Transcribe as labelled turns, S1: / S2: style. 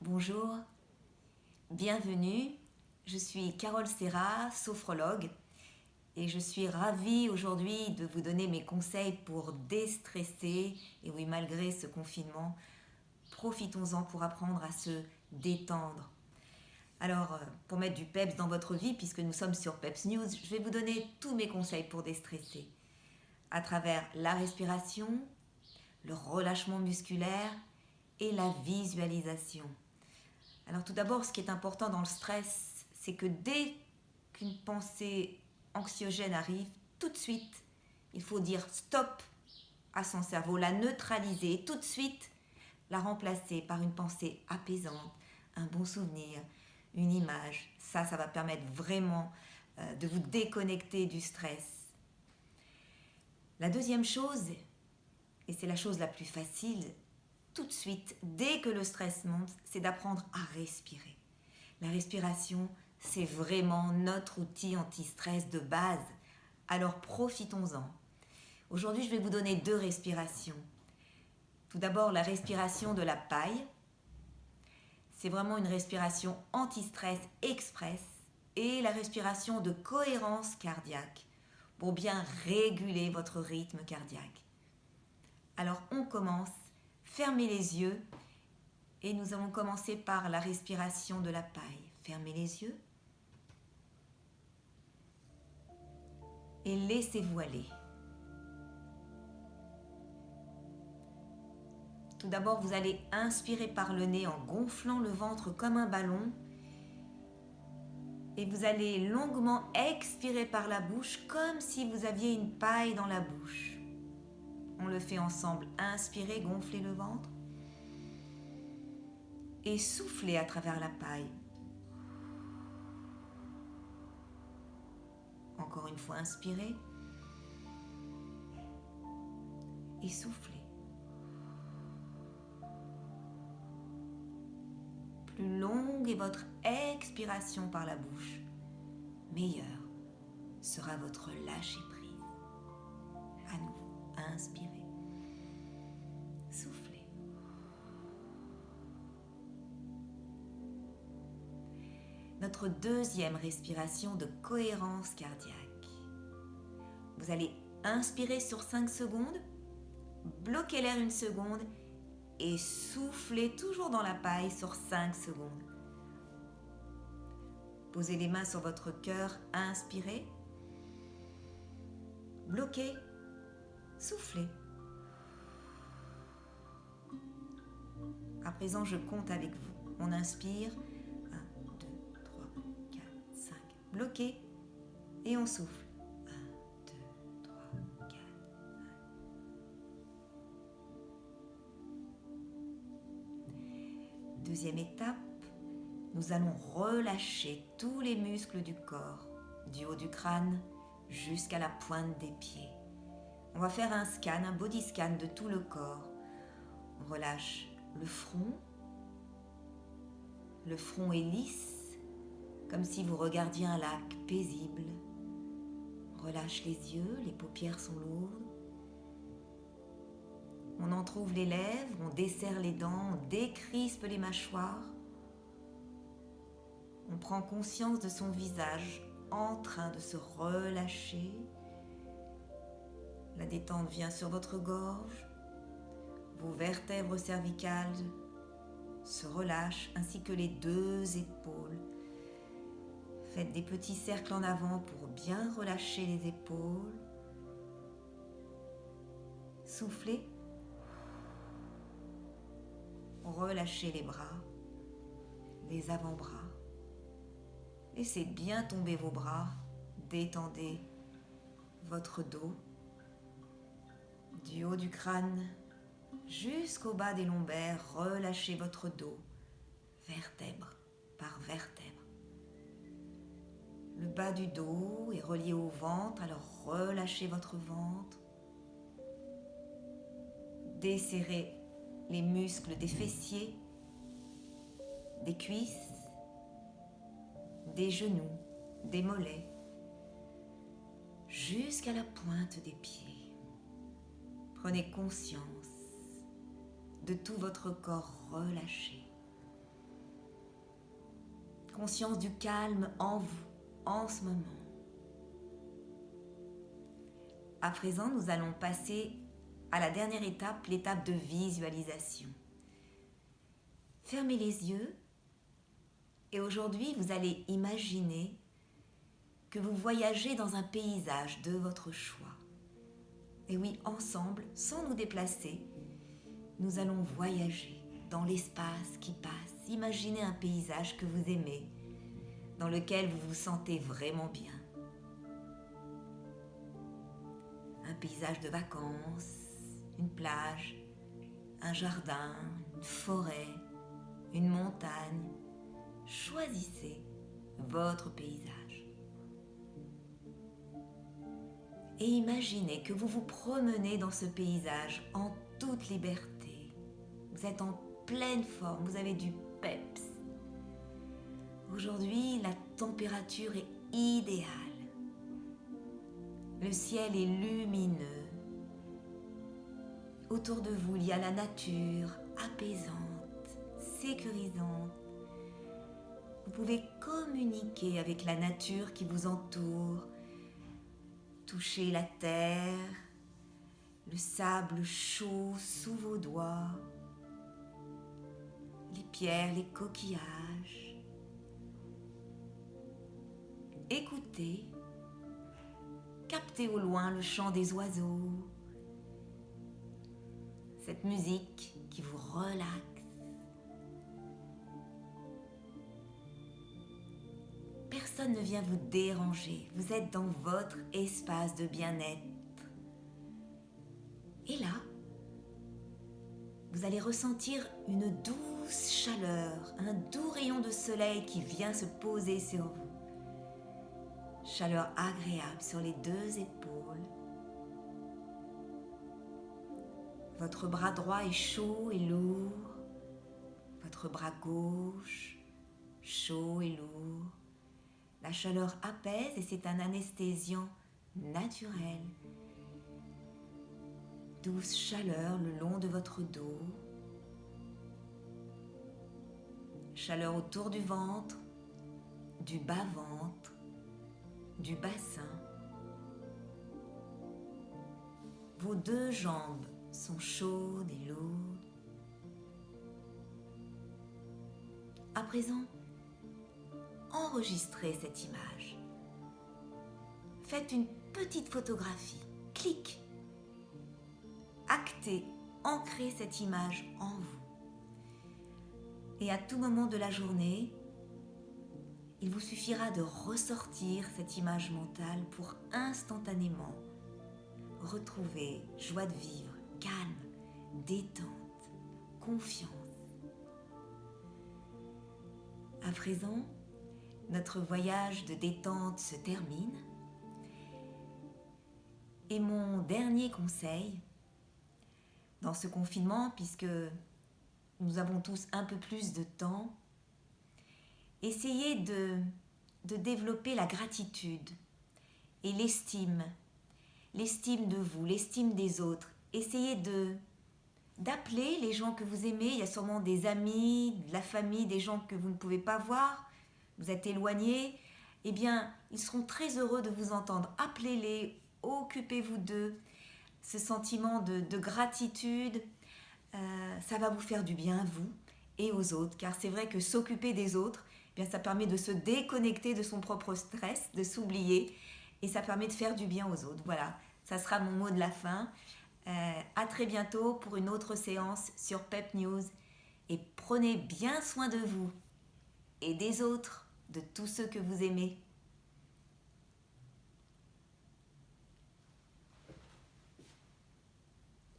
S1: Bonjour, bienvenue, je suis Carole Serra, sophrologue et je suis ravie aujourd'hui de vous donner mes conseils pour déstresser. Et oui, malgré ce confinement, profitons-en pour apprendre à se détendre. Alors, pour mettre du peps dans votre vie, puisque nous sommes sur Peps News, je vais vous donner tous mes conseils pour déstresser à travers la respiration, le relâchement musculaire et la visualisation. Alors tout d'abord, ce qui est important dans le stress, c'est que dès qu'une pensée anxiogène arrive, tout de suite, il faut dire stop à son cerveau, la neutraliser et tout de suite la remplacer par une pensée apaisante, un bon souvenir, une image. Ça va permettre vraiment de vous déconnecter du stress. La deuxième chose, et c'est la chose la plus facile, tout de suite, dès que le stress monte, c'est d'apprendre à respirer. La respiration, c'est vraiment notre outil anti-stress de base. Alors profitons-en. Aujourd'hui, je vais vous donner 2 respirations. Tout d'abord, la respiration de la paille. C'est vraiment une respiration anti-stress express. Et la respiration de cohérence cardiaque pour bien réguler votre rythme cardiaque. Alors on commence. Fermez les yeux et nous allons commencer par la respiration de la paille. Fermez les yeux et laissez-vous aller. Tout d'abord, vous allez inspirer par le nez en gonflant le ventre comme un ballon et vous allez longuement expirer par la bouche comme si vous aviez une paille dans la bouche. On le fait ensemble. Inspirez, gonflez le ventre et soufflez à travers la paille. Encore une fois, inspirez et soufflez. Plus longue est votre expiration par la bouche, meilleure sera votre lâcher-prise. À nouveau, inspirez, soufflez. Notre deuxième respiration de cohérence cardiaque. Vous allez inspirer sur 5 secondes, bloquer l'air 1 seconde et souffler toujours dans la paille sur 5 secondes. Posez les mains sur votre cœur, inspirez, bloquez, soufflez. À présent, je compte avec vous. On inspire, 1, 2, 3, 4, 5, bloquez et on souffle. 1, 2, 3, 4, 5. Deuxième étape, nous allons relâcher tous les muscles du corps, du haut du crâne jusqu'à la pointe des pieds. On va faire un scan, un body scan de tout le corps. On relâche le front. Le front est lisse, comme si vous regardiez un lac paisible. On relâche les yeux, les paupières sont lourdes. On entrouvre les lèvres, on desserre les dents, on décrispe les mâchoires. On prend conscience de son visage en train de se relâcher. La détente vient sur votre gorge. Vos vertèbres cervicales se relâchent ainsi que les 2 épaules. Faites des petits cercles en avant pour bien relâcher les épaules. Soufflez. Relâchez les bras, les avant-bras. Laissez bien tomber vos bras. Détendez votre dos. Du haut du crâne jusqu'au bas des lombaires, relâchez votre dos, vertèbre par vertèbre. Le bas du dos est relié au ventre, alors relâchez votre ventre. Desserrez les muscles des fessiers, des cuisses, des genoux, des mollets, jusqu'à la pointe des pieds. Prenez conscience de tout votre corps relâché. conscience du calme en vous, en ce moment. À présent, nous allons passer à la dernière étape, l'étape de visualisation. Fermez les yeux et aujourd'hui, vous allez imaginer que vous voyagez dans un paysage de votre choix. Et oui, ensemble, sans nous déplacer, nous allons voyager dans l'espace qui passe. Imaginez un paysage que vous aimez, dans lequel vous vous sentez vraiment bien. Un paysage de vacances, une plage, un jardin, une forêt, une montagne. Choisissez votre paysage. Et imaginez que vous vous promenez dans ce paysage en toute liberté. Vous êtes en pleine forme, vous avez du peps. Aujourd'hui, la température est idéale. Le ciel est lumineux. Autour de vous, il y a la nature apaisante, sécurisante. Vous pouvez communiquer avec la nature qui vous entoure, toucher la terre, le sable chaud sous vos doigts, les pierres, les coquillages. Écoutez, captez au loin le chant des oiseaux, cette musique qui vous relaxe. Personne ne vient vous déranger, vous êtes dans votre espace de bien-être. Et là, vous allez ressentir une douce chaleur, un doux rayon de soleil qui vient se poser sur vous. Chaleur agréable sur les deux épaules. Votre bras droit est chaud et lourd. Votre bras gauche, chaud et lourd. La chaleur apaise et c'est un anesthésiant naturel. Douce chaleur le long de votre dos. Chaleur autour du ventre, du bas-ventre, du bassin. Vos deux jambes sont chaudes et lourdes. À présent, enregistrez cette image. Faites une petite photographie. Clic. Actez, ancrez cette image en vous. Et à tout moment de la journée, il vous suffira de ressortir cette image mentale pour instantanément retrouver joie de vivre, calme, détente, confiance. À présent, notre voyage de détente se termine. Et mon dernier conseil, dans ce confinement, puisque nous avons tous un peu plus de temps, essayez de développer la gratitude et l'estime de vous, l'estime des autres. Essayez d'appeler les gens que vous aimez. Il y a sûrement des amis, de la famille, des gens que vous ne pouvez pas voir. Vous êtes éloignés. Eh bien, ils seront très heureux de vous entendre. Appelez-les, occupez-vous d'eux. Ce sentiment de gratitude, ça va vous faire du bien à vous et aux autres. Car c'est vrai que s'occuper des autres, eh bien, ça permet de se déconnecter de son propre stress, de s'oublier. Et ça permet de faire du bien aux autres. Voilà, ça sera mon mot de la fin. À très bientôt pour une autre séance sur PEP News. Et prenez bien soin de vous et des autres, de tous ceux que vous aimez.